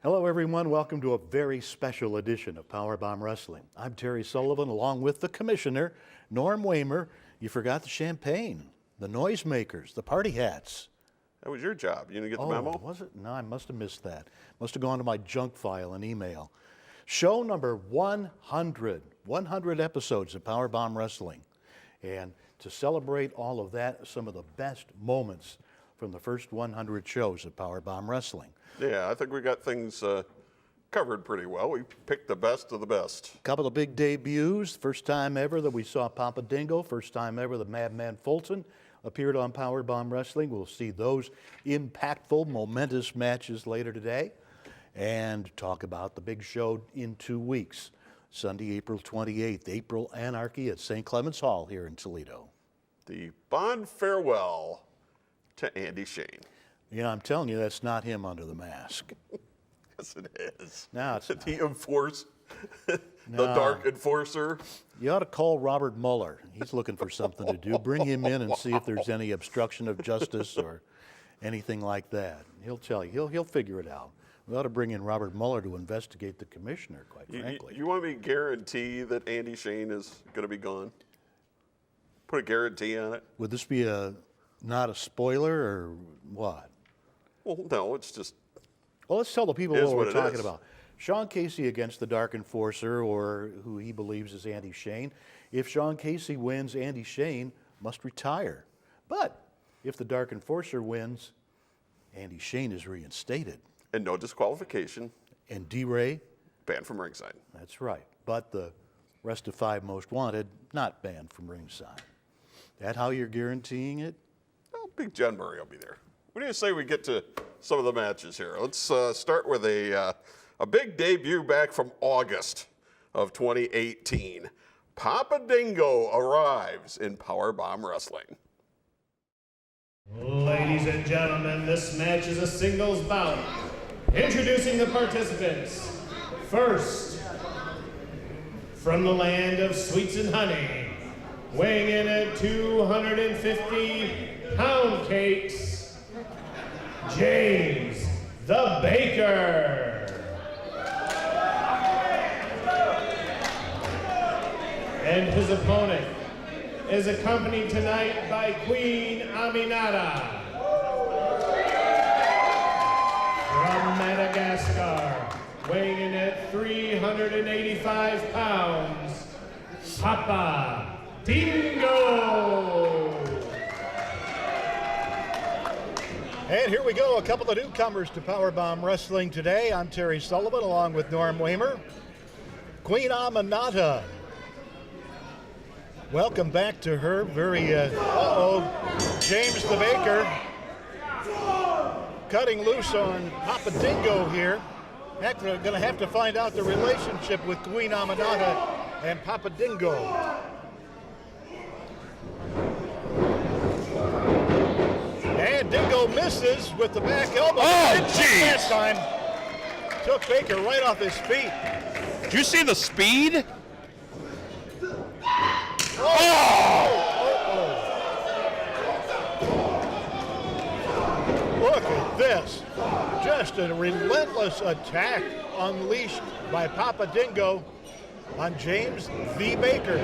Hello everyone, welcome to a very special edition of PowerBomb Wrestling. I'm Terry Sullivan along with the Commissioner, Norm Wamer. You forgot the champagne, the noisemakers, the party hats. That was your job. You didn't get the memo? Was it? No, I must have missed that. Must have gone to my junk file and email. Show number 100, 100 episodes of PowerBomb Wrestling. And to celebrate all of that, some of the best moments from the first 100 shows of PowerBomb Wrestling. Yeah, I think we got things covered pretty well. We picked the best of the best. A couple of big debuts. First time ever that we saw Papa Dingo. First time ever that Madman Fulton appeared on PowerBomb Wrestling. We'll see those impactful, momentous matches later today. And talk about the big show in 2 weeks. Sunday, April 28th, April Anarchy at St. Clement's Hall here in Toledo. The Bond farewell to Andy Shane. Yeah, I'm telling you, that's not him under the mask. Yes, it is. No, it's not. The dark enforcer. You ought to call Robert Mueller. He's looking for something to do. Bring him in and see if there's any obstruction of justice or anything like that. He'll tell you. He'll figure it out. We ought to bring in Robert Mueller to investigate the commissioner, quite frankly. You want me to guarantee that Andy Shane is going to be gone? Put a guarantee on it? Would this be not a spoiler or what? Well, no, it's just... Well, let's tell the people what we're talking is. about. Sean Casey against the Dark Enforcer, or who he believes is Andy Shane. If Sean Casey wins, Andy Shane must retire. But if the Dark Enforcer wins, Andy Shane is reinstated. And no disqualification. And D-Ray? Banned from ringside. That's right. But the rest of 5 Most Wanted, not banned from ringside. That how you're guaranteeing it? Oh, Big John Murray will be there. What do you say we get to some of the matches here? Let's start with a big debut back from August of 2018. Papa Dingo arrives in PowerBomb Wrestling. Ladies and gentlemen, this match is a singles bout. Introducing the participants. First, from the land of sweets and honey, weighing in at 250 pound cakes, James the Baker. And his opponent is accompanied tonight by Queen Aminata. From Madagascar, weighing in at 385 pounds, Papa Dingo. And here we go, a couple of newcomers to PowerBomb Wrestling today. I'm Terry Sullivan along with Norm Wamer. Queen Aminata. Welcome back to her. James the Baker cutting loose on Papa Dingo here. Heck, we're going to have to find out the relationship with Queen Aminata and Papa Dingo. And Dingo misses with the back elbow. Oh, jeez! That time took Baker right off his feet. Did you see the speed? Look at this. Just a relentless attack unleashed by Papa Dingo on James the Baker.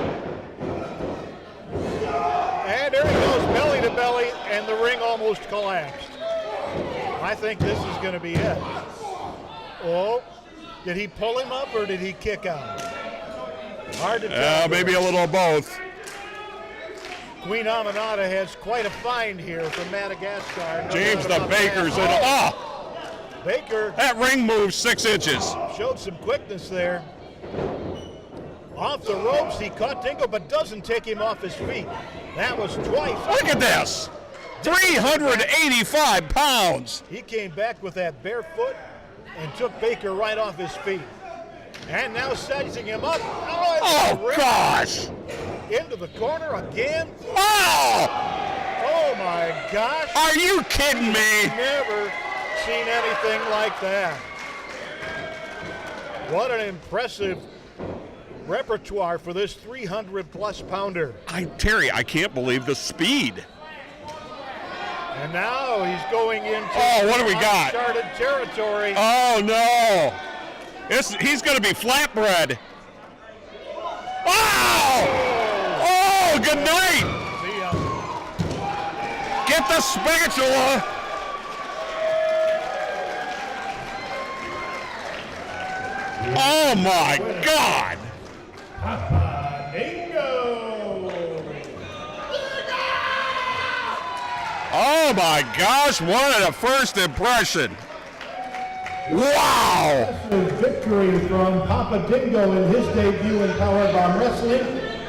And there he goes, belly to belly, and the ring almost collapsed. I think this is going to be it. Oh, did he pull him up or did he kick out? Hard to tell. Maybe a little of both. Queen Aminata has quite a find here from Madagascar. James the Baker's in. Baker. That ring moves 6 inches. Showed some quickness there. Off the ropes, he caught Dingo, but doesn't take him off his feet. That was twice. Look at this. 385 pounds. He came back with that bare foot and took Baker right off his feet. And now sizing him up. Oh, gosh. Into the corner again. Oh! Oh, my gosh. Are you kidding me? Never seen anything like that. What an impressive repertoire for this 300-plus pounder. Terry, I can't believe the speed. And now he's going into What do we got? uncharted territory. Oh, no. He's going to be flatbread. Oh! Oh, good night. See ya. Get the spatula. Oh, my God. Dingo! Oh, my gosh. What a first impression. Wow. Victory from Papa Dingo in his debut in PowerBomb Wrestling.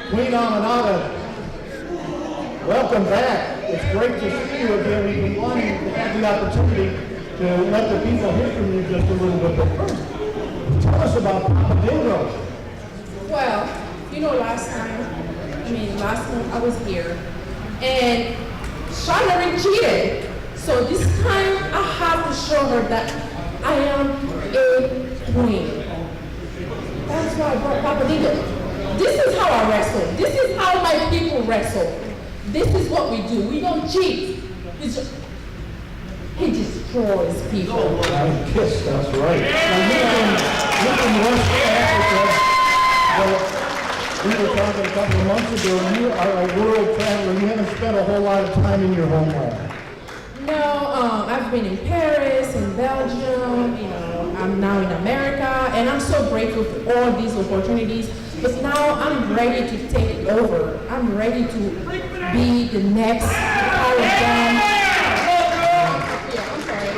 Queen Aminata, welcome back. It's great to see you again. We've been wanting to have the opportunity to let the people hear from you just a little bit. But first, tell us about Papa Dingo. Well, last month I was here, and Shonda cheated. So this time I have to show her that I am a queen. That's why I brought Papa Dingo. This is how I wrestle. This is how my people wrestle. This is what we do. We don't cheat. He destroys people. Kiss, that's right. Now you can West Africa. Well, we were talking a couple of months ago, and you are a world traveler. You haven't spent a whole lot of time in your homeland. No, I've been in Paris, in Belgium, I'm now in America, and I'm so grateful for all these opportunities. But now I'm ready to take it over. I'm ready to be the next PowerBomb. Yeah, I'm sorry.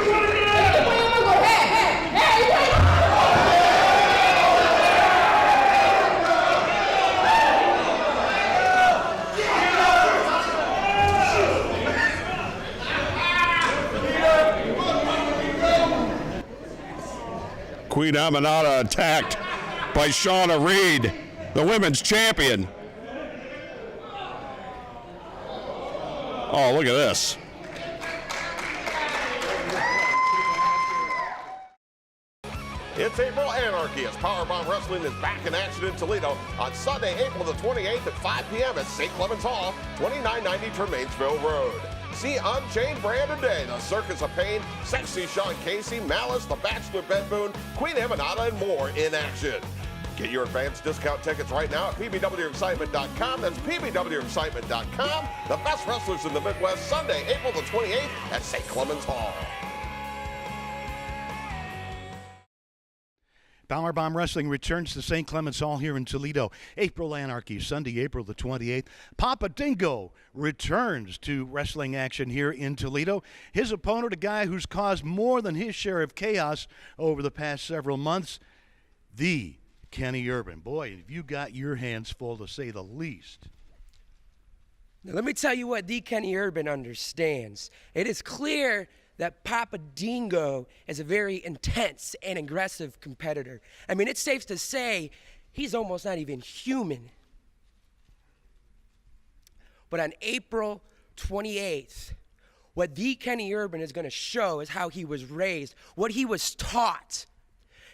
Queen Aminata attacked by Shauna Reed, the women's champion. Oh, look at this. It's April Anarchy as PowerBomb Wrestling is back in action in Toledo on Sunday, April the 28th at 5 p.m. at St. Clement's Hall, 2990 Tremainsville Road. See Unchained Brand today, the Circus of Pain, Sexy Sean Casey, Malice, the Bachelor Ben Boone, Queen Aminata, and more in action. Get your advanced discount tickets right now at pbwexcitement.com. That's pbwexcitement.com. The best wrestlers in the Midwest, Sunday, April the 28th at St. Clement's Hall. PowerBomb Wrestling returns to St. Clement's Hall here in Toledo. April Anarchy, Sunday, April the 28th. Papa Dingo returns to wrestling action here in Toledo. His opponent, a guy who's caused more than his share of chaos over the past several months, the Kenny Urban. Boy, have you got your hands full, to say the least. Now, let me tell you what the Kenny Urban understands. It is clear that Papa Dingo is a very intense and aggressive competitor. I mean, it's safe to say he's almost not even human. But on April 28th, what the Kenny Urban is going to show is how he was raised, what he was taught.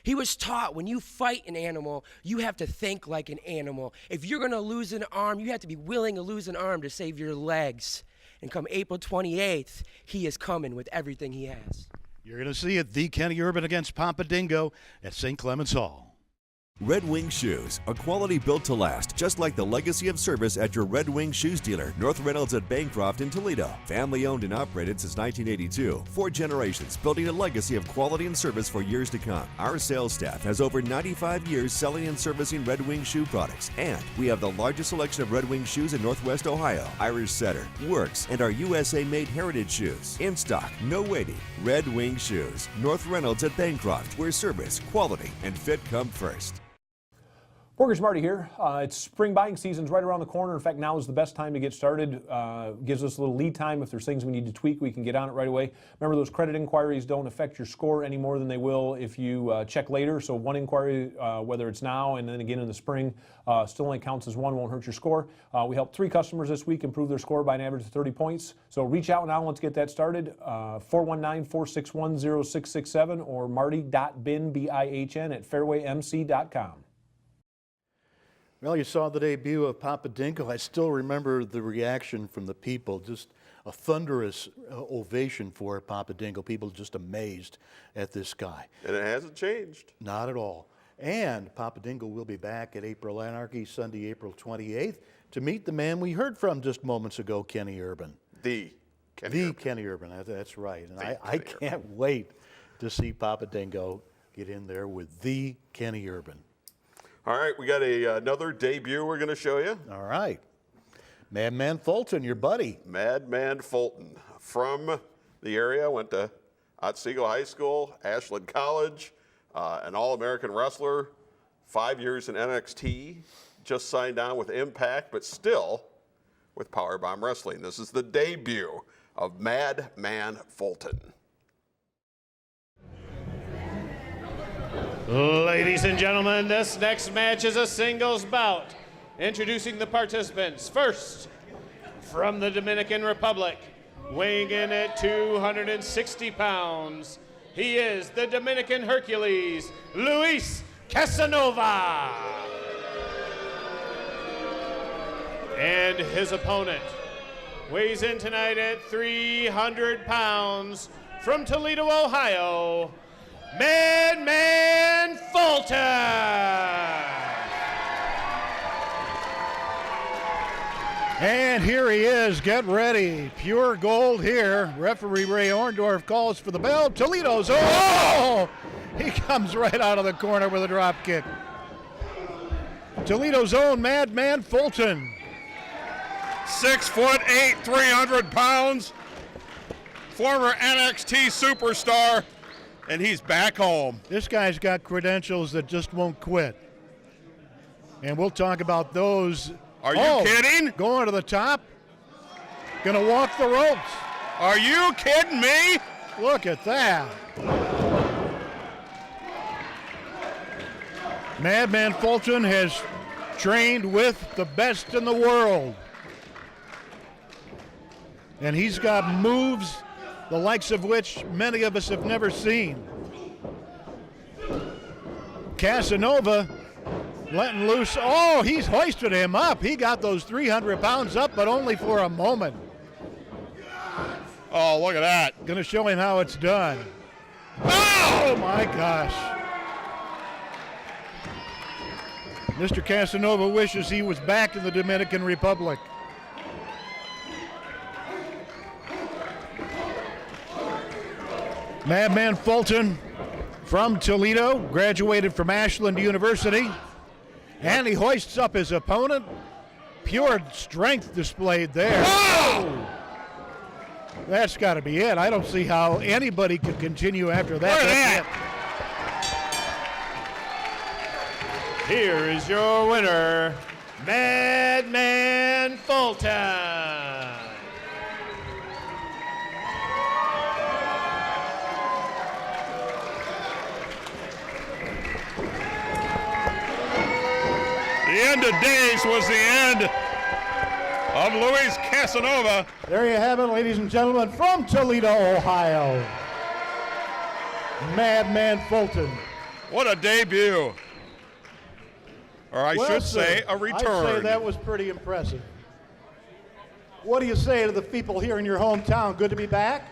He was taught when you fight an animal, you have to think like an animal. If you're going to lose an arm, you have to be willing to lose an arm to save your legs. And come April 28th, he is coming with everything he has. You're going to see it, the Kenny Urban against Papa Dingo at St. Clement's Hall. Red Wing Shoes, a quality built to last, just like the legacy of service at your Red Wing Shoes dealer, North Reynolds at Bancroft in Toledo. Family owned and operated since 1982. 4 generations, building a legacy of quality and service for years to come. Our sales staff has over 95 years selling and servicing Red Wing shoe products, and we have the largest selection of Red Wing shoes in Northwest Ohio. Irish Setter, Works, and our USA-made heritage shoes. In stock, no waiting. Red Wing Shoes, North Reynolds at Bancroft, where service, quality, and fit come first. Mortgage Marty here. It's spring buying season's right around the corner. In fact, now is the best time to get started. Gives us a little lead time. If there's things we need to tweak, we can get on it right away. Remember, those credit inquiries don't affect your score any more than they will if you check later. So one inquiry, whether it's now and then again in the spring, still only counts as one, won't hurt your score. We helped 3 customers this week improve their score by an average of 30 points. So reach out now. Let's get that started. 419-461-0667 or marty.bin, B-I-H-N, at fairwaymc.com. Well, you saw the debut of Papa Dingo. I still remember the reaction from the people, just a thunderous ovation for Papa Dingo. People just amazed at this guy. And it hasn't changed. Not at all. And Papa Dingo will be back at April Anarchy, Sunday, April 28th, to meet the man we heard from just moments ago, Kenny Urban. The Kenny Urban. That's right. And I can't wait to see Papa Dingo get in there with the Kenny Urban. All right, we got another debut we're going to show you. All right. Madman Fulton, your buddy. Madman Fulton from the area, went to Otsego High School, Ashland College, an All-American wrestler, 5 years in NXT, just signed on with Impact, but still with PowerBomb Wrestling. This is the debut of Madman Fulton. Ladies and gentlemen, this next match is a singles bout. Introducing the participants. First, from the Dominican Republic, weighing in at 260 pounds, he is the Dominican Hercules, Luis Casanova. And his opponent weighs in tonight at 300 pounds, from Toledo, Ohio, Madman Fulton. And here he is. Get ready. Pure gold here. Referee Ray Orndorff calls for the bell. Toledo's. Oh! He comes right out of the corner with a drop kick. Toledo's own Madman Fulton. 6'8", 300 pounds. Former NXT superstar. And he's back home. This guy's got credentials that just won't quit. And we'll talk about those. Are you kidding? Going to the top. Gonna walk the ropes. Are you kidding me? Look at that. Madman Fulton has trained with the best in the world. And he's got moves the likes of which many of us have never seen. Casanova letting loose. Oh, he's hoisted him up. He got those 300 pounds up, but only for a moment. Oh, look at that. Gonna show him how it's done. Oh my gosh. Mr. Casanova wishes he was back in the Dominican Republic. Madman Fulton from Toledo, graduated from Ashland University, and he hoists up his opponent. Pure strength displayed there. Oh! That's got to be it. I don't see how anybody could continue after that. Here is your winner, Madman Fulton. The end of days was the end of Luis Casanova. There you have it, ladies and gentlemen, from Toledo, Ohio. Madman Fulton. What a debut. Or I Well, should sir, say a return. I'd say that was pretty impressive. What do you say to the people here in your hometown? Good to be back?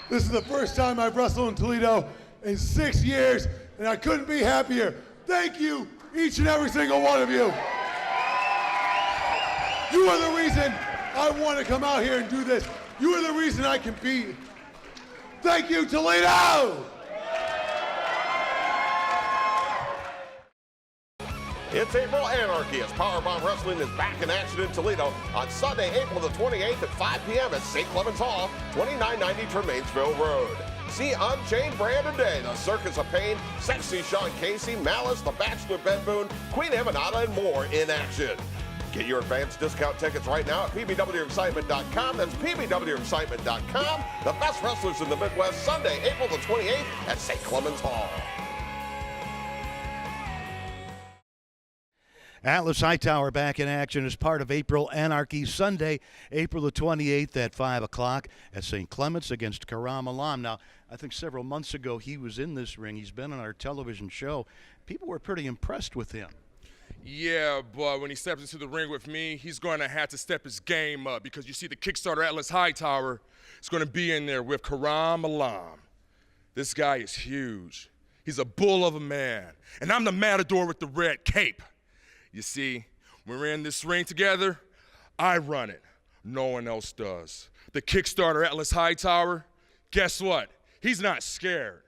This is the first time I've wrestled in Toledo in 6 years, and I couldn't be happier. Thank you, each and every single one of you. You are the reason I want to come out here and do this. You are the reason I compete. Thank you, Toledo! It's April Anarchy as PowerBomb Wrestling is back in action in Toledo on Sunday, April the 28th at 5 p.m. at St. Clement's Hall, 2990 Tremainsville Road. See Unchained Brand today, The Circus of Pain, Sexy Sean Casey, Malice, The Bachelor Ben Boone, Queen Emanata, and more in action. Get your advanced discount tickets right now at pbwexcitement.com. That's pbwexcitement.com. The best wrestlers in the Midwest, Sunday, April the 28th at St. Clement's Hall. Atlas Hightower back in action as part of April Anarchy, Sunday, April the 28th at 5 o'clock at St. Clement's against Karam Alam. Now, I think several months ago he was in this ring. He's been on our television show. People were pretty impressed with him. Yeah, but when he steps into the ring with me, he's going to have to step his game up because you see the Kickstarter Atlas Hightower is going to be in there with Karam Alam. This guy is huge. He's a bull of a man, and I'm the matador with the red cape. You see, when we're in this ring together, I run it. No one else does. The Kickstarter Atlas Hightower, guess what? He's not scared.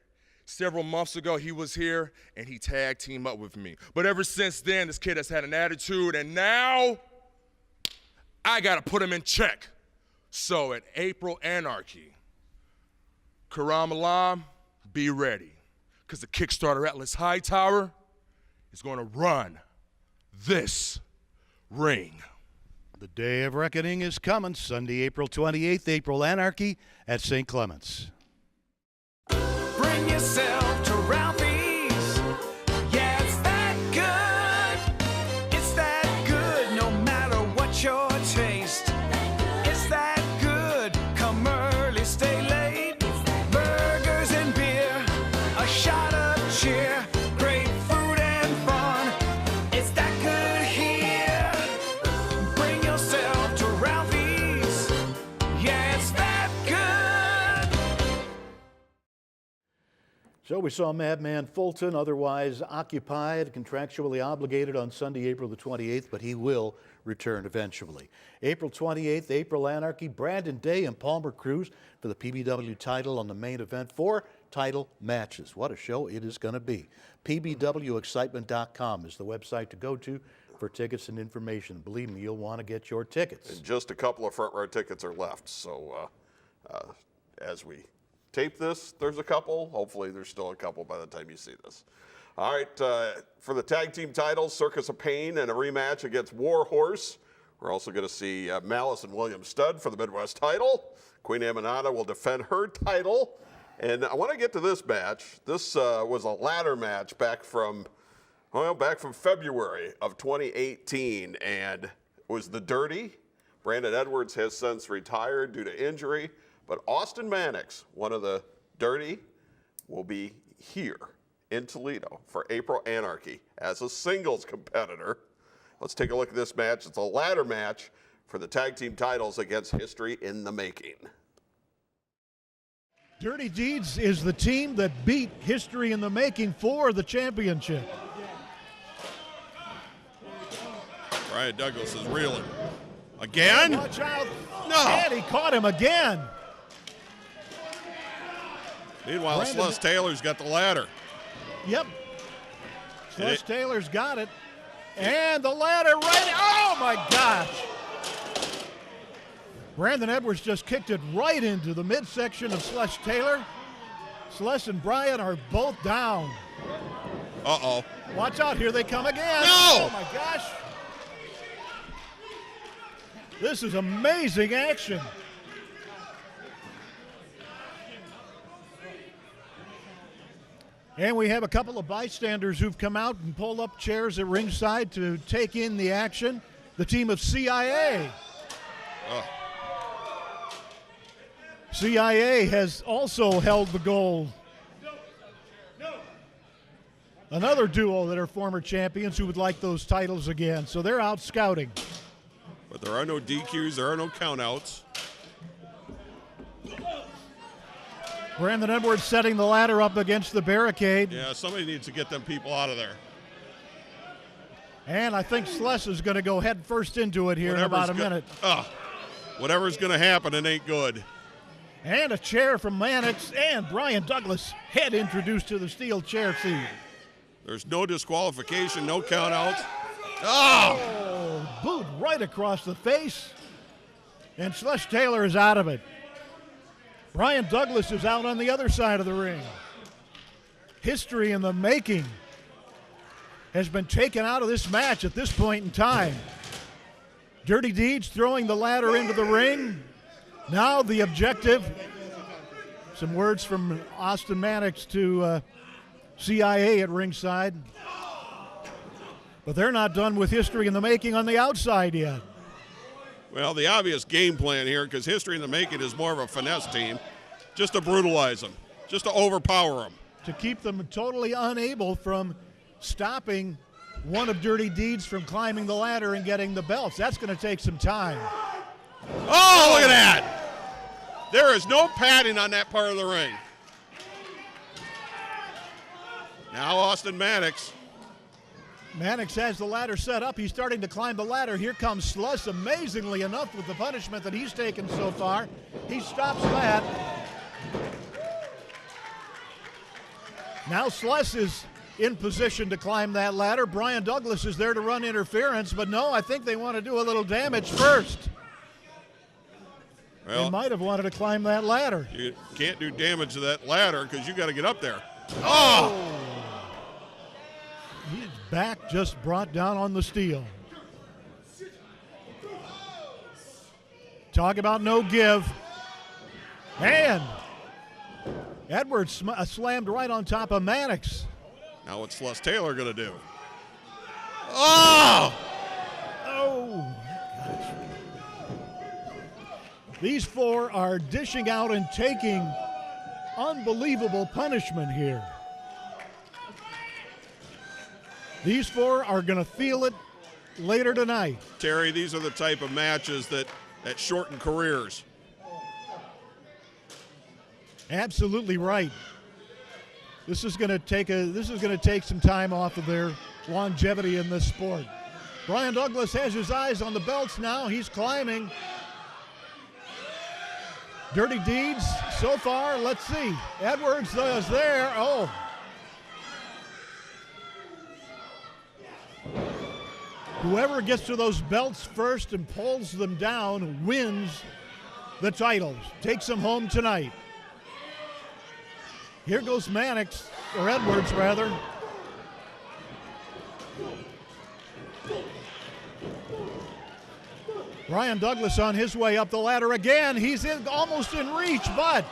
Several months ago, he was here, and he tag teamed up with me. But ever since then, this kid has had an attitude, and now I got to put him in check. So at April Anarchy, Karam Alam, be ready, because the Kickstarter Atlas Hightower is going to run this ring. The day of reckoning is coming, Sunday, April 28th, April Anarchy at St. Clement's. Bring yourself to Ralphie's. Yeah, it's that good. It's that good no matter what your taste. It's that good. Come early, stay late. Burgers and beer, a shot of cheer. Great food and fun. It's that good here. Bring yourself to Ralphie's. Yeah, it's that good. So we saw Madman Fulton otherwise occupied, contractually obligated on Sunday, April the 28th, but he will return eventually. April 28th, April Anarchy, Brandon Day and Palmer Cruz for the PBW title on the main event. 4 title matches. What a show it is going to be. PBWExcitement.com is the website to go to for tickets and information. Believe me, you'll want to get your tickets. And just a couple of front row tickets are left. So as we tape this, there's a couple. Hopefully there's still a couple by the time you see this. All right, for the tag team titles, Circus of Pain and a rematch against Warhorse. We're also going to see Malice and William Studd for the Midwest title. Queen Amanada will defend her title. And I want to get to this match. This was a ladder match back from February of 2018, and it was the Dirty. Brandon Edwards has since retired due to injury. But Austin Mannix, one of the Dirty, will be here in Toledo for April Anarchy as a singles competitor. Let's take a look at this match. It's a ladder match for the tag team titles against History in the Making. Dirty Deeds is the team that beat History in the Making for the championship. Brian Douglas is reeling. Again? Watch out. No. And he caught him again. Meanwhile, Celeste Taylor's got the ladder. Yep. Celeste Taylor's got it. And the ladder right. Oh, my gosh. Brandon Edwards just kicked it right into the midsection of Celeste Taylor. Celeste and Brian are both down. Uh-oh. Watch out. Here they come again. No! Oh, my gosh. This is amazing action. And we have a couple of bystanders who've come out and pulled up chairs at ringside to take in the action. The team of CIA. CIA has also held the gold. Another duo that are former champions who would like those titles again. So they're out scouting. But there are no DQs, there are no countouts. Brandon Edwards setting the ladder up against the barricade. Yeah, somebody needs to get them people out of there. And I think Celeste is going to go head first into it here in about a minute. Whatever's going to happen, it ain't good. And a chair from Mannix and Brian Douglas, head introduced to the steel chair seat. There's no disqualification, no countouts. Oh, boot right across the face. And Celeste Taylor is out of it. Brian Douglas is out on the other side of the ring. History in the Making has been taken out of this match at this point in time. Dirty Deeds throwing the ladder into the ring. Now the objective, some words from Austin Mannix to CIA at ringside. But they're not done with History in the Making on the outside yet. Well, the obvious game plan here, because History in the Making is more of a finesse team, just to brutalize them, just to overpower them. To keep them totally unable from stopping one of Dirty Deeds from climbing the ladder and getting the belts. That's going to take some time. Oh, look at that. There is no padding on that part of the ring. Now Austin Mannix. Mannix has the ladder set up. He's starting to climb the ladder. Here comes Sluss, amazingly enough, with the punishment that he's taken so far. He stops that. Now Sluss is in position to climb that ladder. Brian Douglas is there to run interference, but no, I think they want to do a little damage first. Well, they might have wanted to climb that ladder. You can't do damage to that ladder because you got to get up there. Oh! His back just brought down on the steel. Talk about no give. And Edwards slammed right on top of Mannix. Now what's Sluss Taylor going to do? Oh! Oh, gosh. These four are dishing out and taking unbelievable punishment here. These four are going to feel it later tonight. Terry, these are the type of matches that shorten careers. Absolutely right. This is going to take some time off of their longevity in this sport. Brian Douglas has his eyes on the belts now. He's climbing. Dirty Deeds so far. Let's see. Edwards is there. Oh. Whoever gets to those belts first and pulls them down wins the titles. Takes them home tonight. Here goes Mannix, or Edwards rather. Brian Douglas on his way up the ladder again. He's almost in reach, but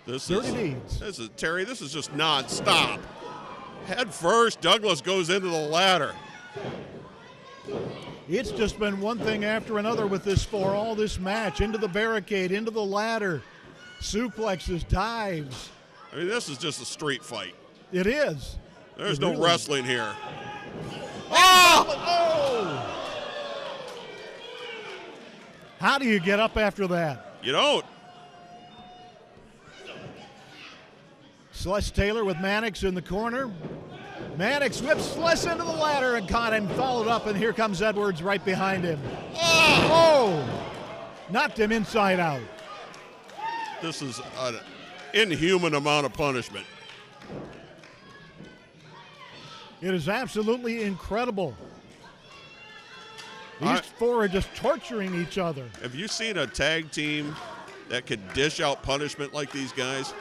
Dirty Deeds. Terry, this is just non-stop. Head first, Douglas goes into the ladder. It's just been one thing after another with this for all this match. Into the barricade, into the ladder, suplexes, dives. I mean, this is just a street fight. It is. There's no wrestling here. Oh! How do you get up after that? You don't. Sluss Taylor with Mannix in the corner. Mannix whips Sluss into the ladder and caught him, followed up, and here comes Edwards right behind him. Oh! Knocked him inside out. This is an inhuman amount of punishment. It is absolutely incredible. These four are just torturing each other. Have you seen a tag team that could dish out punishment like these guys?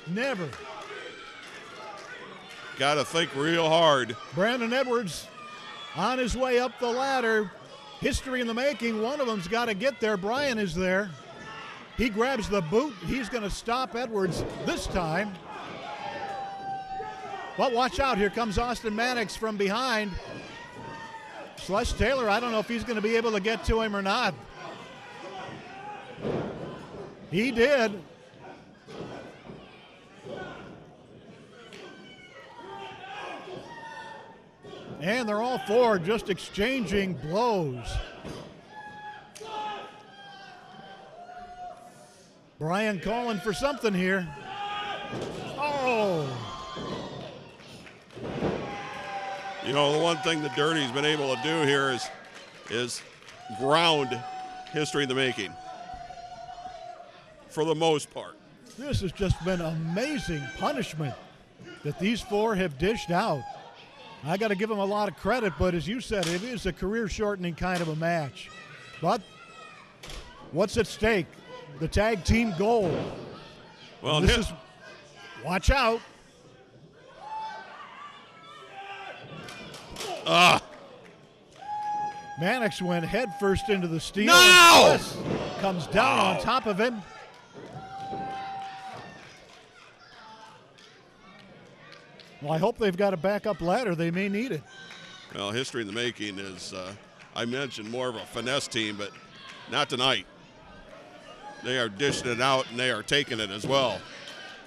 Never. Got to think real hard. Brandon Edwards on his way up the ladder. History in the making. One of them's got to get there. Brian is there. He grabs the boot. He's going to stop Edwards this time. But watch out. Here comes Austin Mannix from behind. Sluss Taylor, I don't know if he's going to be able to get to him or not. He did. And they're all four just exchanging blows. Brian calling for something here. Oh! You know, the one thing the Dirty's been able to do here is ground history in the making. For the most part. This has just been amazing punishment that these four have dished out. I got to give them a lot of credit, but as you said, it is a career-shortening kind of a match. But what's at stake? The tag team gold. Well, this is. Watch out. Mannix went head first into the steel. No! Comes down on top of him. Well, I hope they've got a backup ladder. They may need it. Well, history in the making is, I mentioned, more of a finesse team, but not tonight. They are dishing it out, and they are taking it as well.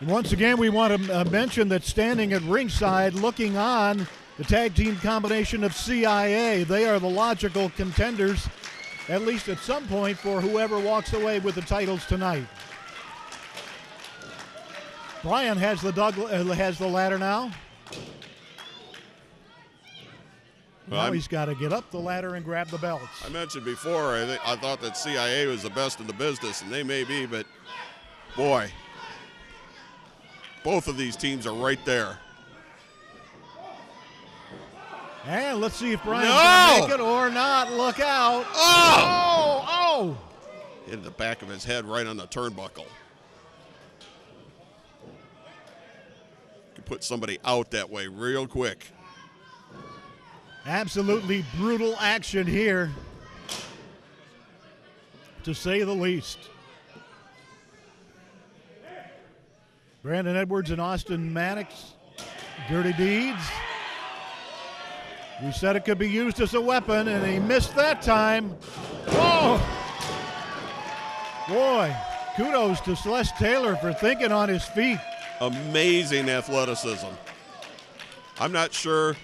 Once again, we want to mention that standing at ringside, looking on, the tag team combination of CIA. They are the logical contenders, at least at some point, for whoever walks away with the titles tonight. Brian has the ladder now. Well, Now he's got to get up the ladder and grab the belts. I mentioned before, I thought that CIA was the best in the business, and they may be, but boy, both of these teams are right there. And let's see if Brian's going to make it or not. Look out. Oh! Hit the back of his head right on the turnbuckle. Could put somebody out that way real quick. Absolutely brutal action here, to say the least. Brandon Edwards and Austin Mannix, Dirty Deeds. We said it could be used as a weapon, and he missed that time. Oh! Boy, kudos to Celeste Taylor for thinking on his feet. Amazing athleticism. I'm not sure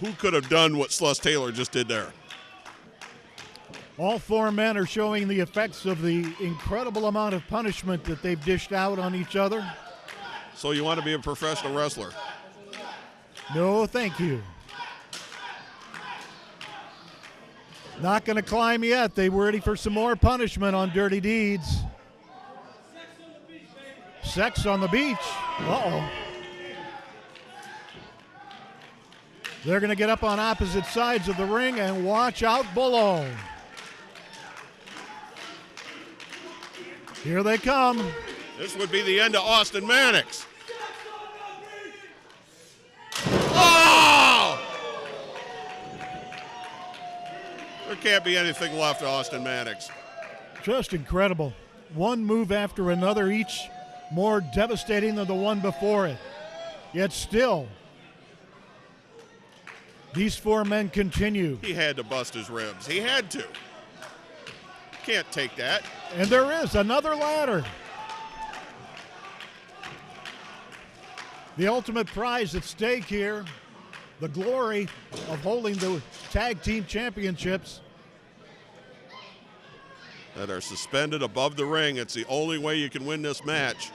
who could have done what Celeste Taylor just did there. All four men are showing the effects of the incredible amount of punishment that they've dished out on each other. So you want to be a professional wrestler? No, thank you. Not going to climb yet. They were ready for some more punishment on Dirty Deeds. Sex on the beach. Uh-oh. They're going to get up on opposite sides of the ring and watch out below. Here they come. This would be the end of Austin Mannix. Oh! There can't be anything left of Austin Mannix. Just incredible. One move after another, each more devastating than the one before it. Yet still, these four men continue. He had to bust his ribs. He had to. Can't take that. And there is another ladder. The ultimate prize at stake here, the glory of holding the tag team championships. That are suspended above the ring. It's the only way you can win this match,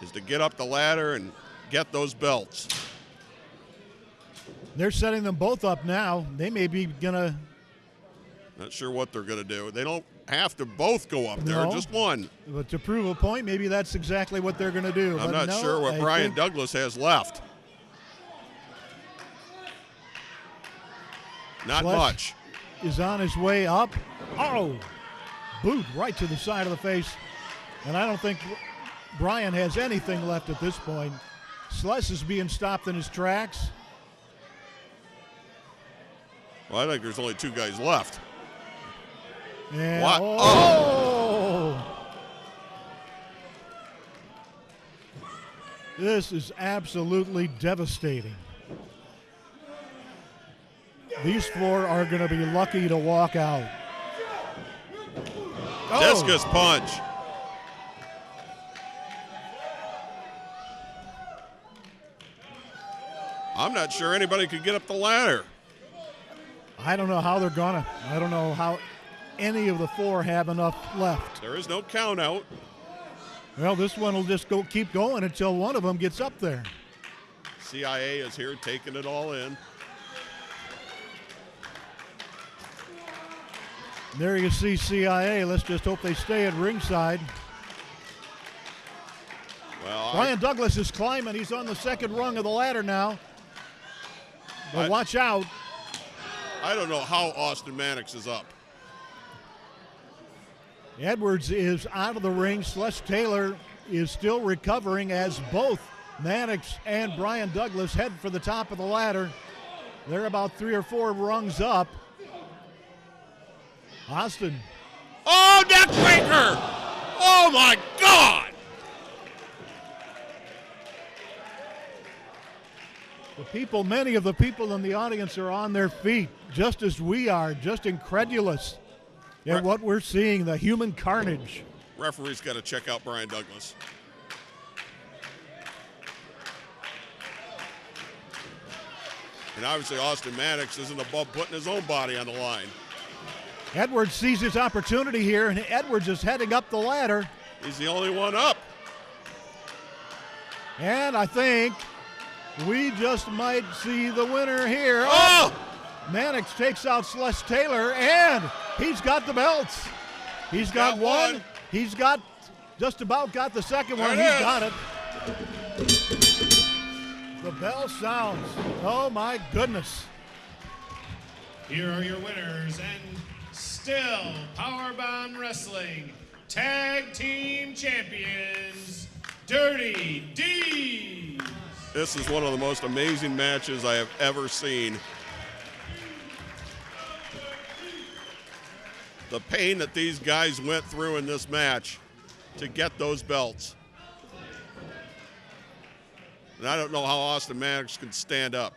is to get up the ladder and get those belts. They're setting them both up now. They may be gonna. Not sure what they're going to do. They don't have to both go up there, just one. But to prove a point, maybe that's exactly what they're going to do. I'm but not sure what Brian Douglas has left. Not much. Is on his way up. Oh, boot right to the side of the face. And I don't think Brian has anything left at this point. Celeste is being stopped in his tracks. Well, I think there's only two guys left. And what? This is absolutely devastating. These four are going to be lucky to walk out. Discus punch. I'm not sure anybody could get up the ladder. I don't know how they're gonna. I don't know how any of the four have enough left. There is no count out. Well, this one will just keep going until one of them gets up there. CIA is here taking it all in. There you see CIA. Let's just hope they stay at ringside. Well, Brian Douglas is climbing. He's on the second rung of the ladder now. But watch out. I don't know how Austin Mannix is up. Edwards is out of the ring. Celeste Taylor is still recovering as both Mannix and Brian Douglas head for the top of the ladder. They're about 3 or 4 rungs up. Austin. Oh, neck breaker! Oh my God! The people, many of the people in the audience are on their feet, just as we are, just incredulous at what we're seeing, the human carnage. Referee's got to check out Brian Douglas. And obviously Austin Maddox isn't above putting his own body on the line. Edwards sees his opportunity here, and Edwards is heading up the ladder. He's the only one up. And I think we just might see the winner here. Oh! Mannix takes out Celeste Taylor, and he's got the belts. He's got one. He's got just about got the second one. He's got it. The bell sounds. Oh, my goodness. Here are your winners, and still PowerBomb Wrestling Tag Team Champions, Dirty D's. This is one of the most amazing matches I have ever seen. The pain that these guys went through in this match to get those belts. And I don't know how Austin Maddox can stand up.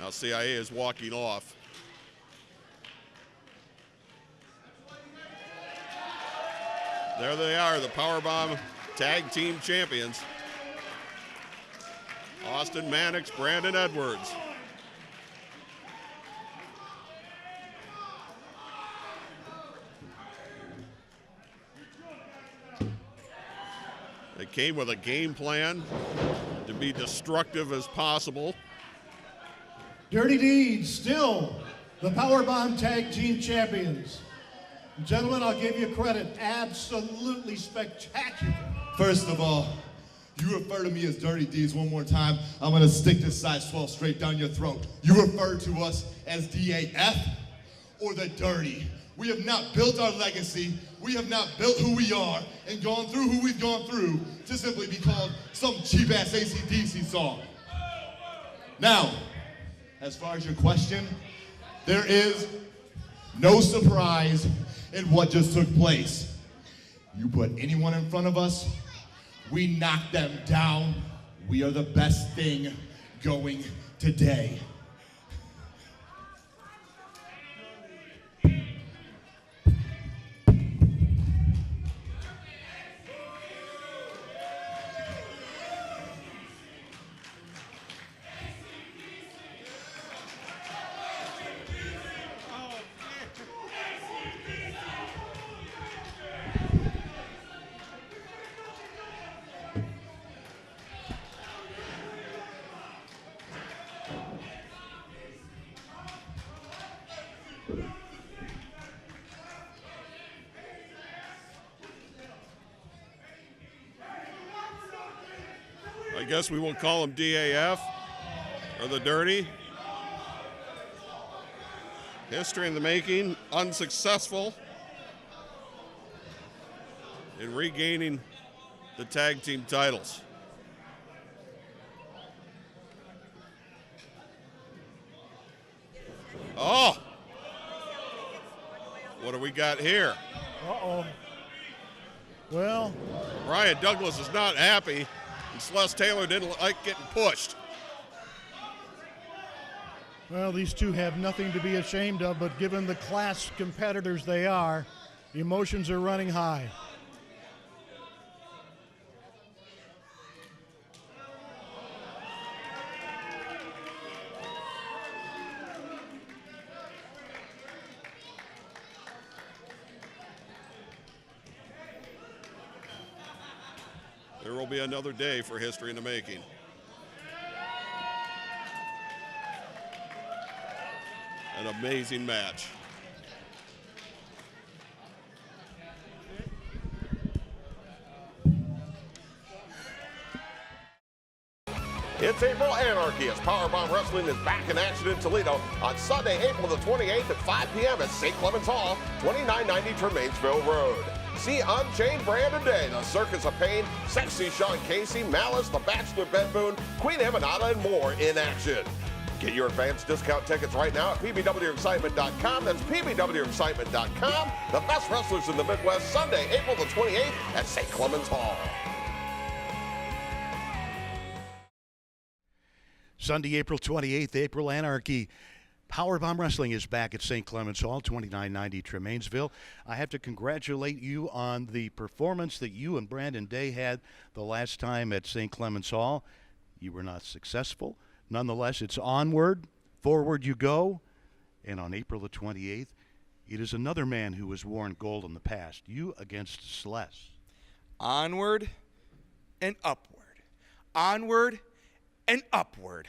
Now CIA is walking off. There they are, the PowerBomb Tag Team Champions. Austin Maddox, Brandon Edwards. They came with a game plan to be destructive as possible. Dirty Deeds, still the PowerBomb Tag Team Champions. Gentlemen, I'll give you credit. Absolutely spectacular. First of all, you refer to me as Dirty D's one more time, I'm gonna stick this size 12 straight down your throat. You refer to us as DAF or the Dirty. We have not built our legacy, we have not built who we are and gone through who we've gone through to simply be called some cheap-ass AC/DC song. Now, as far as your question, there is no surprise in what just took place. You put anyone in front of us, we knock them down. We are the best thing going today. I guess we will call him DAF or the Dirty. History in the making, unsuccessful in regaining the tag team titles. Oh! What do we got here? Uh-oh. Well, Brian Douglas is not happy, and Celeste Taylor didn't like getting pushed. well, these two have nothing to be ashamed of, but given the class competitors they are, emotions are running high. There will be another day for history in the making. An amazing match. It's April Anarchy as PowerBomb Wrestling is back in action in Toledo on Sunday, April the 28th at 5 p.m. at St. Clement's Hall, 2990 Tremainsville Road. See Unchained Brandon Day, The Circus of Pain, Sexy Sean Casey, Malice, The Bachelor Ben Boone, Queen Emanata, and more in action. Get your advanced discount tickets right now at pbwexcitement.com. That's pbwexcitement.com. The best wrestlers in the Midwest, Sunday, April the 28th at St. Clement's Hall. Sunday, April 28th, April Anarchy. PowerBomb Wrestling is back at St. Clement's Hall, 2990 Tremainsville. I have to congratulate you on the performance that you and Brandon Day had the last time at St. Clement's Hall. You were not successful. Nonetheless, it's onward, forward you go. And on April the 28th, it is another man who has worn gold in the past. You against Sles. Onward and upward. Onward and upward.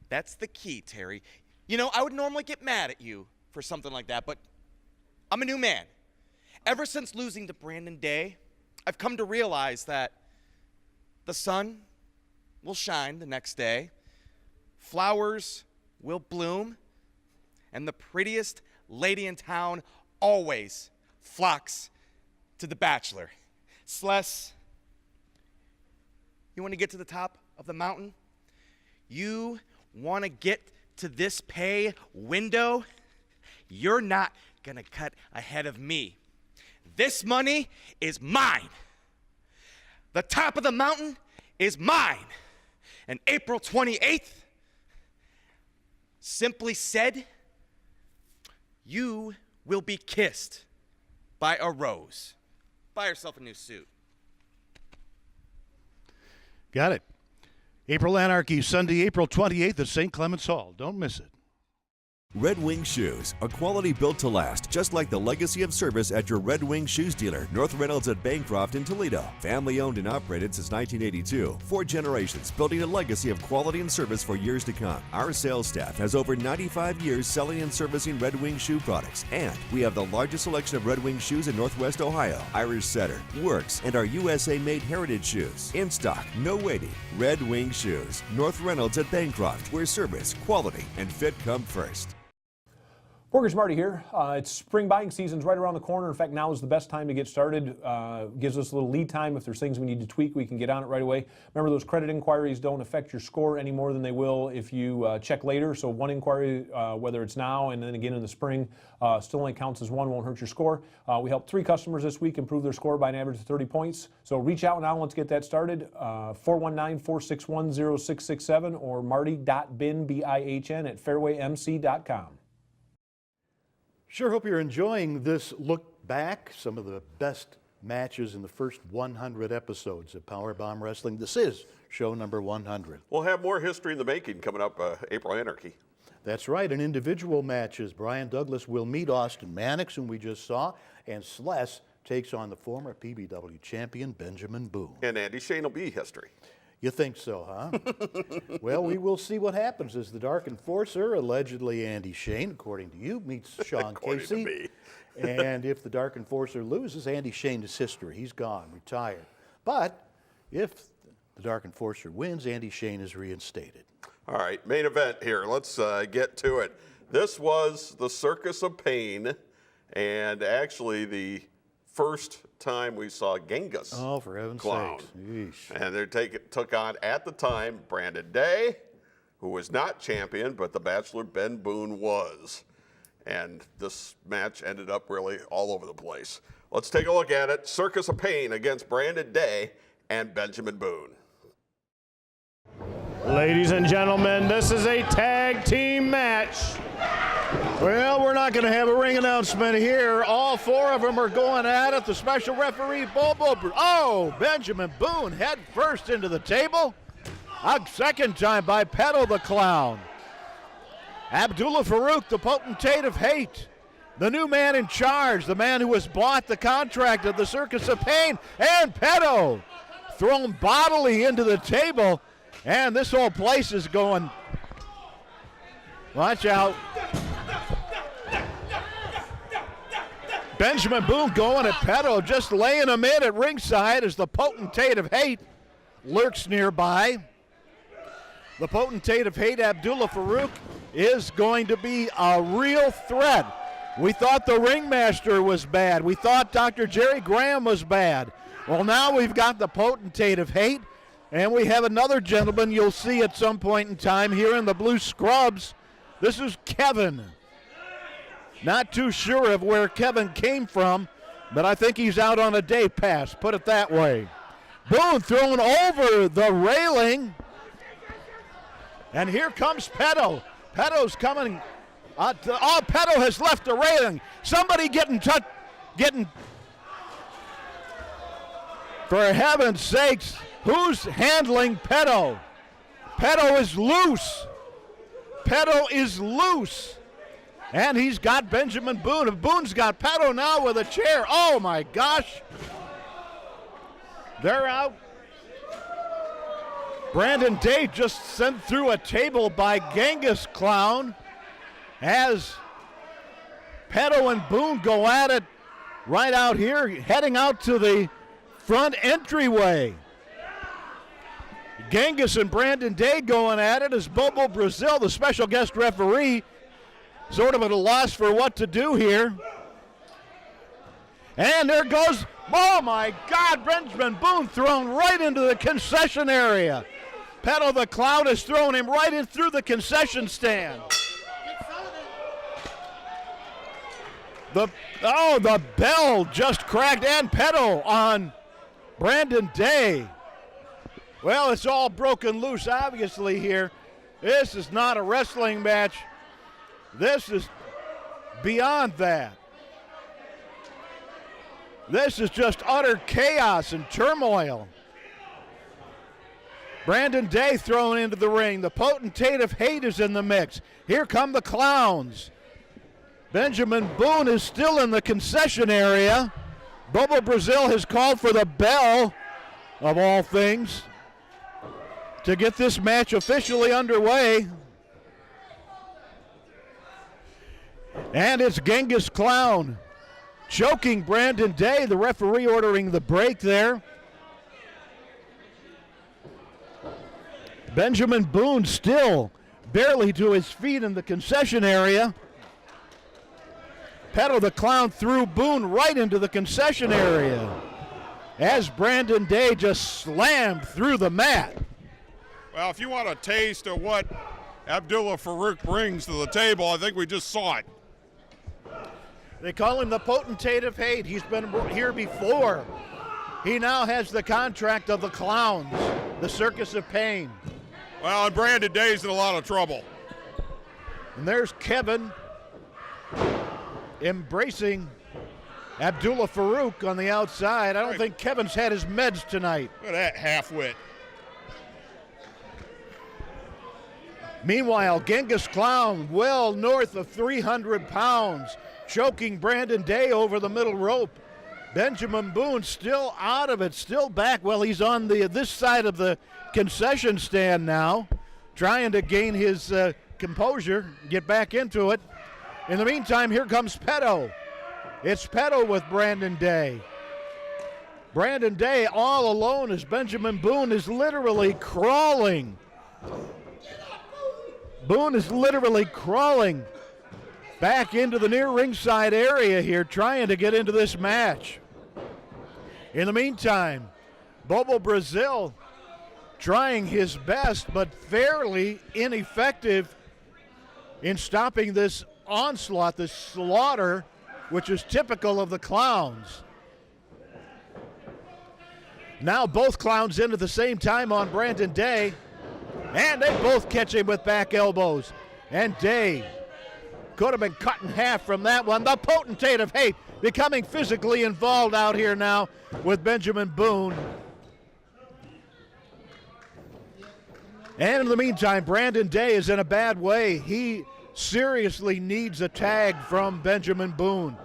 That's the key, Terry. You know, I would normally get mad at you for something like that, but I'm a new man. Ever since losing to Brandon Day, I've come to realize that the sun will shine the next day, flowers will bloom, and the prettiest lady in town always flocks to The Bachelor. Sles, you want to get to the top of the mountain? You want to get to this pay window? You're not gonna cut ahead of me. This money is mine. The top of the mountain is mine. And April 28th, simply said, you will be kissed by a rose. Buy yourself a new suit. Got it. April Anarchy, Sunday, April 28th at St. Clement's Hall. Don't miss it. Red Wing Shoes, a quality built to last, just like the legacy of service at your Red Wing Shoes dealer, North Reynolds at Bancroft in Toledo. Family owned and operated since 1982. 4 generations, building a legacy of quality and service for years to come. Our sales staff has over 95 years selling and servicing Red Wing shoe products, and we have the largest selection of Red Wing shoes in Northwest Ohio. Irish Setter, Works, and our USA-made heritage shoes. In stock, no waiting. Red Wing Shoes, North Reynolds at Bancroft, where service, quality, and fit come first. Mortgage Marty here. It's spring buying season's right around the corner. In fact, now is the best time to get started. Gives us a little lead time. If there's things we need to tweak, we can get on it right away. Remember, those credit inquiries don't affect your score any more than they will if you check later. So one inquiry, whether it's now and then again in the spring, still only counts as one, won't hurt your score. We helped 3 customers this week improve their score by an average of 30 points. So reach out now. Let's get that started. 419-461-0667 or marty.bin, B-I-H-N, at fairwaymc.com. Sure hope you're enjoying this look back, some of the best matches in the first 100 episodes of PowerBomb Wrestling. This is show number 100. We'll have more history in the making coming up, April Anarchy. That's right, in individual matches, Brian Douglas will meet Austin Mannix, whom we just saw, and Sles takes on the former PBW champion, Benjamin Boone. And Andy Shane will be history. You think so, huh? Well, we will see what happens as the Dark Enforcer, allegedly Andy Shane, according to you, meets Sean Casey. To me. And if the Dark Enforcer loses, Andy Shane is history. He's gone, retired. But if the Dark Enforcer wins, Andy Shane is reinstated. All right, main event here. Let's get to it. This was the Circus of Pain, and actually the first time we saw Genghis. Oh, for heaven's Clown. sakes. And they took on, at the time, Brandon Day, who was not champion, but the Bachelor Ben Boone was. And this match ended up really all over the place. Let's take a look at it. Circus of Pain against Brandon Day and Benjamin Boone. Ladies and gentlemen, this is a tag team match. Well, we're not going to have a ring announcement here. All 4 of them are going at it. The special referee, Benjamin Boone head first into the table. A second time by Pedo the Clown. Abdullah Farouk, the potentate of hate. The new man in charge, the man who has bought the contract of the Circus of Pain. And Pedo thrown bodily into the table. And this whole place is going. Watch out. Benjamin Boone going at Pedo, just laying him in at ringside as the potentate of hate lurks nearby. The potentate of hate, Abdullah Farouk, is going to be a real threat. We thought the ringmaster was bad. We thought Dr. Jerry Graham was bad. Well, now we've got the potentate of hate, and we have another gentleman you'll see at some point in time here in the blue scrubs. This is Kevin. Not too sure of where Kevin came from, but I think he's out on a day pass, put it that way. Boone thrown over the railing. And here comes Pedo. Pedo's coming Petto has left the railing. Somebody getting. For heaven's sakes, who's handling Petto? Petto is loose. Petto is loose. And he's got Benjamin Boone. Boone's got Petto now with a chair. Oh my gosh. They're out. Brandon Day just sent through a table by Genghis Clown as Petto and Boone go at it right out here, heading out to the front entryway. Genghis and Brandon Day going at it as Bobo Brazil, the special guest referee, sort of at a loss for what to do here. And there goes, oh my God, Benjamin Boone thrown right into the concession area. Petto the Clown has thrown him right in through the concession stand. The bell just cracked, and Petto on Brandon Day. Well, it's all broken loose, obviously, here. This is not a wrestling match. This is beyond that. This is just utter chaos and turmoil. Brandon Day thrown into the ring. The potentate of hate is in the mix. Here come the clowns. Benjamin Boone is still in the concession area. Bobo Brazil has called for the bell, of all things, to get this match officially underway. And it's Genghis Clown choking Brandon Day, the referee ordering the break there. Benjamin Boone still barely to his feet in the concession area. Petto the Clown threw Boone right into the concession area as Brandon Day just slammed through the mat. Well, if you want a taste of what Abdullah Farouk brings to the table, I think we just saw it. They call him the potentate of hate. He's been here before. He now has the contract of the clowns, the circus of pain. Well, and Brandon Day's in a lot of trouble. And there's Kevin embracing Abdullah Farouk on the outside. I don't think Kevin's had his meds tonight. Look at that half-wit. Meanwhile, Genghis Clown, well north of 300 pounds, choking Brandon Day over the middle rope. Benjamin Boone still out of it, still back. Well, he's on this side of the concession stand now, trying to gain his composure, get back into it. In the meantime, here comes Petto. It's Petto with Brandon Day. Brandon Day all alone as Benjamin Boone is literally crawling. Boone is literally crawling back into the near ringside area here, trying to get into this match. In the meantime, Bobo Brazil trying his best, but fairly ineffective in stopping this onslaught, this slaughter, which is typical of the clowns. Now both clowns in at the same time on Brandon Day, and they both catch him with back elbows. And Day could have been cut in half from that one. The potentate of hate becoming physically involved out here now with Benjamin Boone. And in the meantime, Brandon Day is in a bad way. He seriously needs a tag from Benjamin Boone.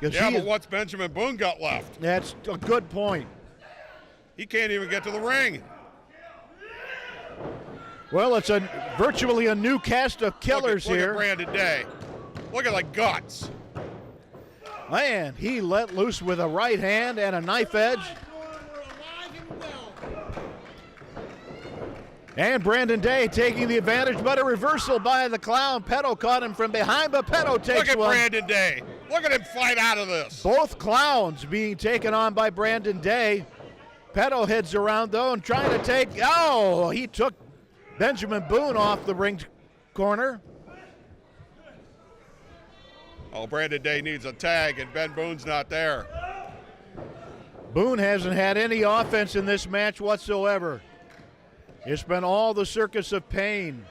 Yeah, but what's Benjamin Boone got left? That's a good point. He can't even get to the ring. Well, it's virtually a new cast of killers look here. Look at Brandon Day. Look at the guts. Man, he let loose with a right hand and a knife edge. And Brandon Day taking the advantage, but a reversal by the clown. Petto caught him from behind, but Petto takes one. Look at Brandon Day. Look at him fight out of this. Both clowns being taken on by Brandon Day. Petto heads around, though, and trying to take... Oh, he took Benjamin Boone off the ring corner. Oh, Brandon Day needs a tag, and Ben Boone's not there. Boone hasn't had any offense in this match whatsoever. It's been all the circus of pain.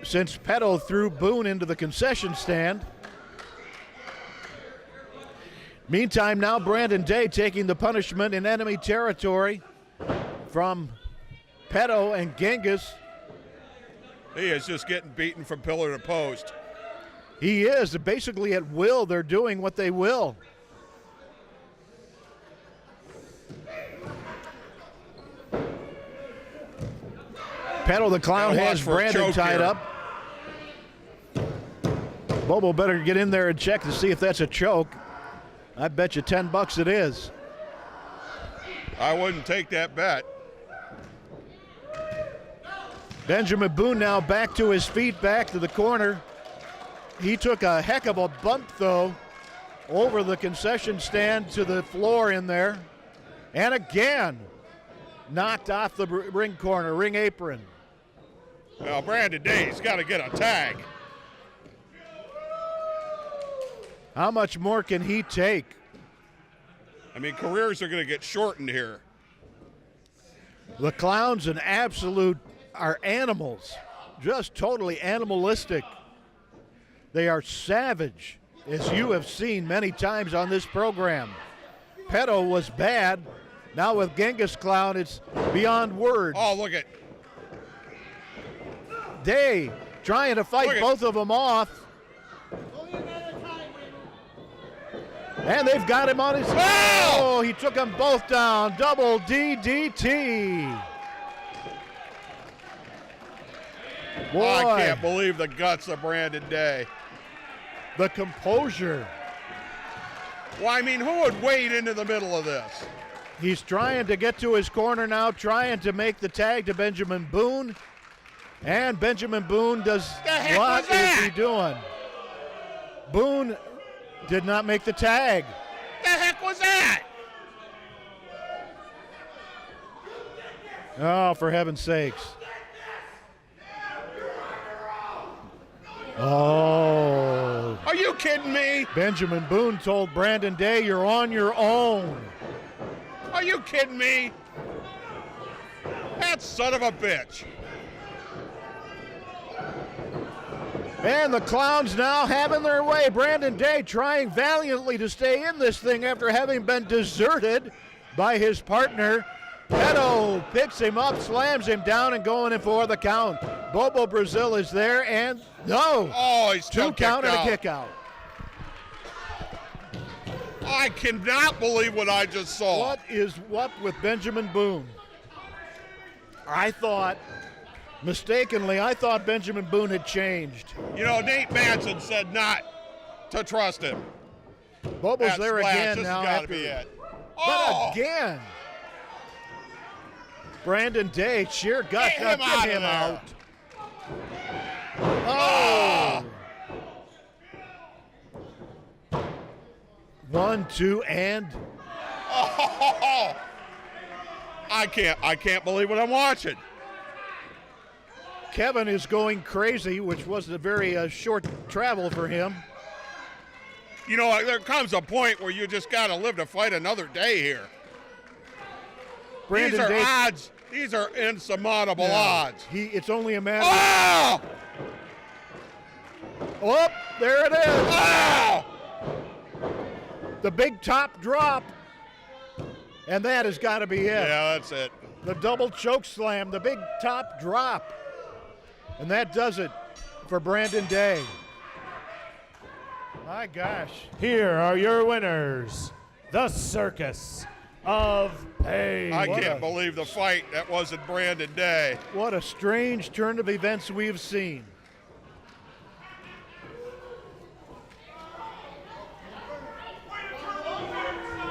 since Petto threw Boone into the concession stand. Meantime, now Brandon Day taking the punishment in enemy territory from Petto and Genghis. He is just getting beaten from pillar to post. He is. Basically at will, they're doing what they will. Petto the Clown has Brandon tied up. Bobo better get in there and check to see if that's a choke. I bet you $10 it is. I wouldn't take that bet. Benjamin Boone now back to his feet, back to the corner. He took a heck of a bump, though, over the concession stand to the floor in there. And again, knocked off the ring corner, ring apron. Well, Brandon Day's got to get a tag. How much more can he take? I mean, careers are going to get shortened here. The Clowns are animals, just totally animalistic. They are savage, as you have seen many times on this program. Petto was bad. Now with Genghis Clown, it's beyond words. Oh, look at Day trying to fight both of them off. And they've got him on his... Oh, he took them both down. Double DDT. Boy. I can't believe the guts of Brandon Day. The composure. Well, I mean, who would wade into the middle of this? He's trying to get to his corner now, trying to make the tag to Benjamin Boone. And Benjamin Boone does... What is he doing? Boone did not make the tag. The heck was that? Oh, for heaven's sakes. Oh. Are you kidding me? Benjamin Boone told Brandon Day, you're on your own. Are you kidding me? That son of a bitch. And the Clowns now having their way. Brandon Day trying valiantly to stay in this thing after having been deserted by his partner. Petto picks him up, slams him down, and going in for the count. Bobo Brazil is there, and no. Oh, he's still 2 count and a kicked kick out. I cannot believe what I just saw. What is what with Benjamin Boone? I thought Benjamin Boone had changed. You know, Nate Manson said not to trust him. Bobo's That there splash, again this now. has got to be it. But Oh! again, Brandon Day, sheer guts, Get him now out get of him there. out. Oh! 1, 2, and Oh! I can't believe what I'm watching. Kevin is going crazy, which was a very short travel for him. You know, there comes a point where you just got to live to fight another day here. Brandon These are Day, odds. These are insurmountable Yeah. odds. It's only a matter. Oh! Oh, there it is. Oh! The big top drop. And that has got to be it. Yeah, that's it. The double choke slam, the big top drop. And that does it for Brandon Day. My gosh. Here are your winners, the Circus of Pain. I can't believe the fight that wasn't Brandon Day. What a strange turn of events we've seen.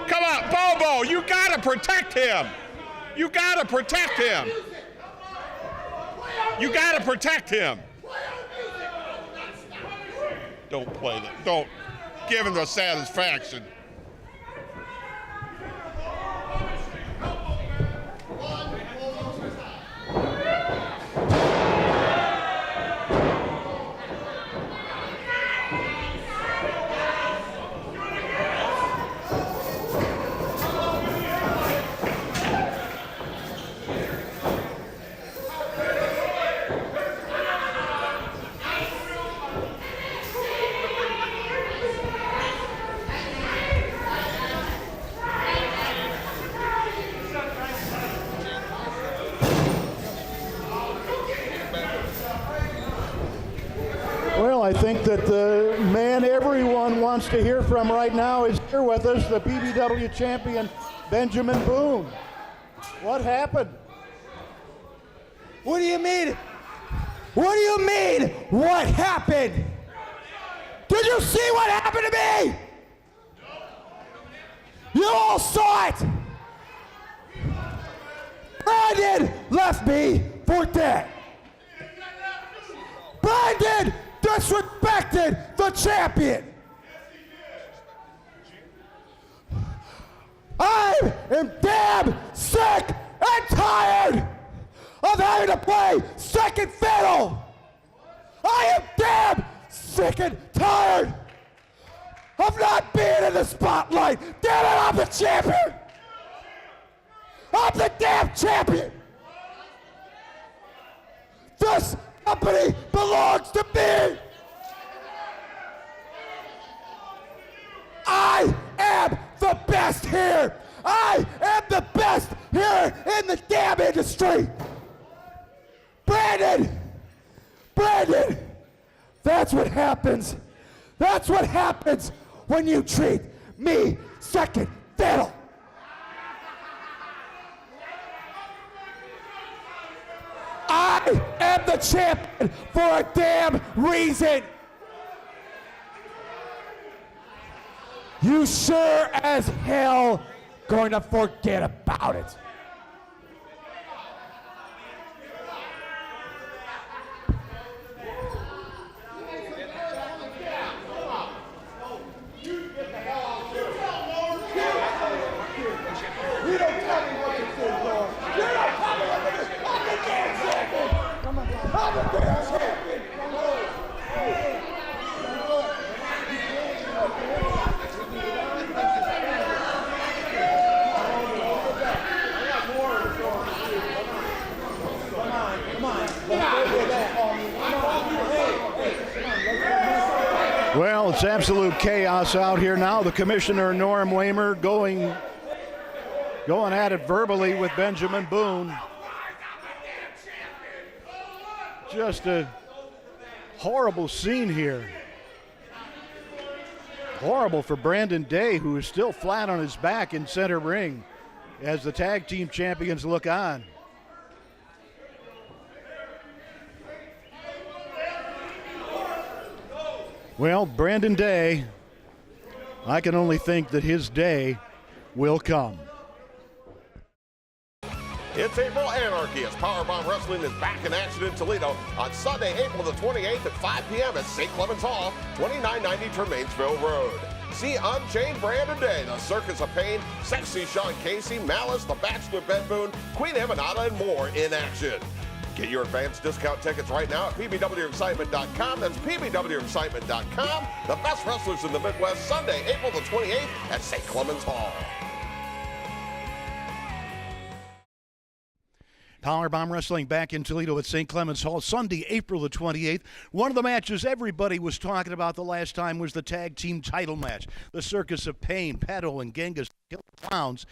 Come on, Bobo, you got to protect him. You got to protect him. You got to protect him. Don't play that. Don't give him the satisfaction. Well, I think that the man everyone wants to hear from right now is here with us, the PBW champion, Benjamin Boone. What happened? What do you mean? What do you mean? What happened? Did you see what happened to me? You all saw it. Brandon left me for dead. Brandon disrespected the champion. I am damn sick and tired of having to play second fiddle. I am damn sick and tired of not being in the spotlight. Damn it, I'm the champion. I'm the damn champion. This company belongs to me. I am the best here. I am the best here in the damn industry. Brandon, that's what happens. That's what happens when you treat me second fiddle. I am the champion for a damn reason. You sure as hell going to forget about it. Well, it's absolute chaos out here now. The commissioner, Norm Wamer, going at it verbally with Benjamin Boone. Just a horrible scene here. Horrible for Brandon Day, who is still flat on his back in center ring as the tag team champions look on. Well, Brandon Day, I can only think that his day will come. It's April Anarchy as PowerBomb Wrestling is back in action in Toledo on Sunday, April the 28th at 5 p.m. at St. Clement's Hall, 2990 Tremainsville Road. See Unchained Brandon Day, the Circus of Pain, Sexy Sean Casey, Malice, the Bachelor Ben Boone, Queen Emanata, and more in action. Get your advanced discount tickets right now at pbwexcitement.com. That's pbwexcitement.com. The best wrestlers in the Midwest, Sunday, April the 28th at St. Clement's Hall. PowerBomb Wrestling back in Toledo at St. Clement's Hall, Sunday, April the 28th. One of the matches everybody was talking about the last time was the tag team title match. The Circus of Pain, Pato and Genghis Clowns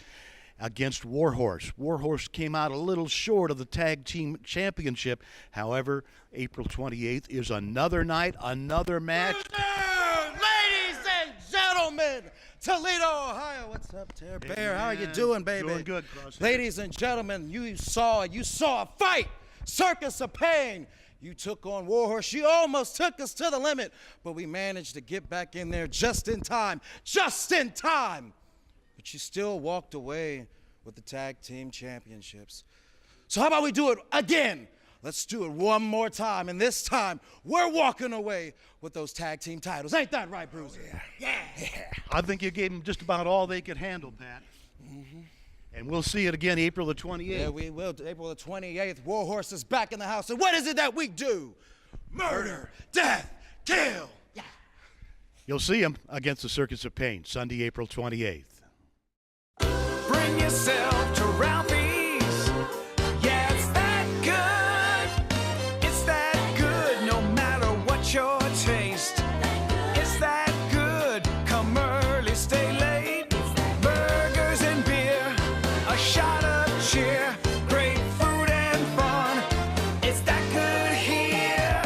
against Warhorse. Warhorse came out a little short of the tag team championship. However, April 28th is another night, another match. Ladies and gentlemen, Toledo, Ohio. What's up, Tear Bear? How are you doing, baby? Doing good, Crosshair. Ladies and gentlemen, you saw a fight. Circus of Pain. You took on Warhorse. You almost took us to the limit, but we managed to get back in there just in time. Just in time. But you still walked away with the tag team championships. So how about we do it again? Let's do it one more time, and this time we're walking away with those tag team titles. Ain't that right, Bruiser? Yeah. I think you gave them just about all they could handle, Pat. Mm-hmm. And we'll see it again April the 28th. Yeah, we will. April the 28th, Warhorse is back in the house. And what is it that we do? Murder, death, kill. Yeah. You'll see them against the Circus of Pain, Sunday, April 28th. Bring yourself to Ralphie's. Yeah, it's that good. It's that good no matter what your taste. It's that good. Come early, stay late. Burgers and beer, a shot of cheer. Great food and fun. It's that good here.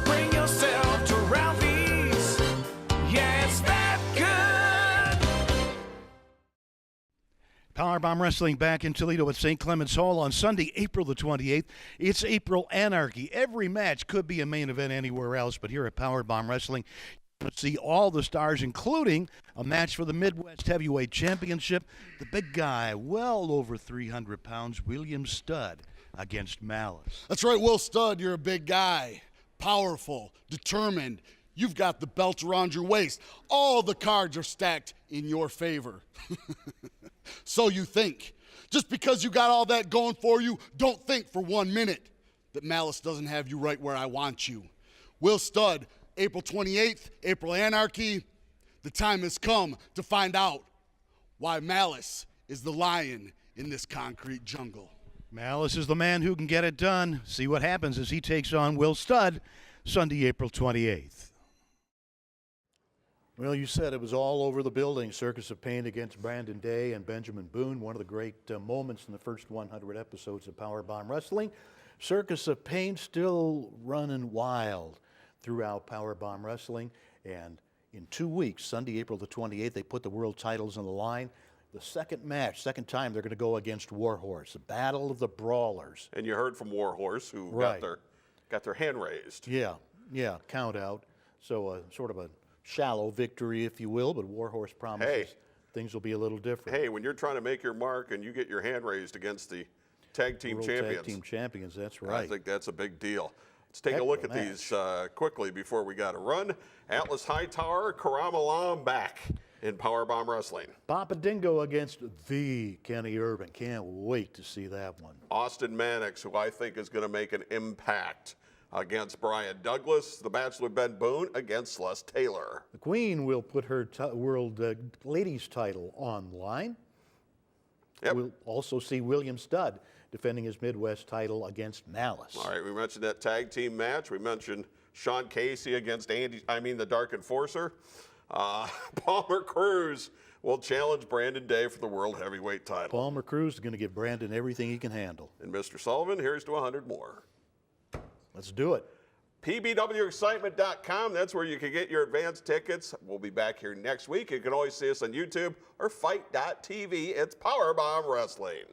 Bring yourself PowerBomb Wrestling back in Toledo at St. Clement's Hall on Sunday, April the 28th. It's April Anarchy. Every match could be a main event anywhere else, but here at PowerBomb Wrestling, you're going to see all the stars, including a match for the Midwest Heavyweight Championship. The big guy, well over 300 pounds, William Studd, against Malice. That's right, Will Studd, you're a big guy. Powerful, determined. You've got the belt around your waist. All the cards are stacked in your favor. So you think. Just because you got all that going for you, don't think for 1 minute that Malice doesn't have you right where I want you. Will Studd, April 28th, April Anarchy. The time has come to find out why Malice is the lion in this concrete jungle. Malice is the man who can get it done. See what happens as he takes on Will Studd Sunday, April 28th. Well, you said it was all over the building. Circus of Pain against Brandon Day and Benjamin Boone, one of the great moments in the first 100 episodes of PowerBomb Wrestling. Circus of Pain still running wild throughout PowerBomb Wrestling. And in 2 weeks, Sunday, April the 28th, they put the world titles on the line. The second match, second time, they're going to go against Warhorse, the Battle of the Brawlers. And you heard from Warhorse, who got their hand raised. Yeah, count out. So sort of a shallow victory, if you will, but Warhorse promises things will be a little different. Hey, when you're trying to make your mark and you get your hand raised against the tag team World champions. Tag Team Champions, that's right. I think that's a big deal. Let's take Heck a look of at a these quickly before we got to run. Atlas Hightower, Karam Alam back in PowerBomb Wrestling. Papa Dingo against the Kenny Urban. Can't wait to see that one. Austin Mannix, who I think is going to make an impact against Brian Douglas. The Bachelor Ben Boone against Celeste Taylor. The Queen will put her world ladies title online. Yep. We'll also see William Studd defending his Midwest title against Malice. All right, we mentioned that tag team match. We mentioned Sean Casey against the Dark Enforcer. Palmer Cruz will challenge Brandon Day for the World Heavyweight title. Palmer Cruz is going to give Brandon everything he can handle. And Mr. Sullivan, here's to 100 more. Let's do it. PBWExcitement.com, that's where you can get your advance tickets. We'll be back here next week. You can always see us on YouTube or Fight.tv. It's PowerBomb Wrestling.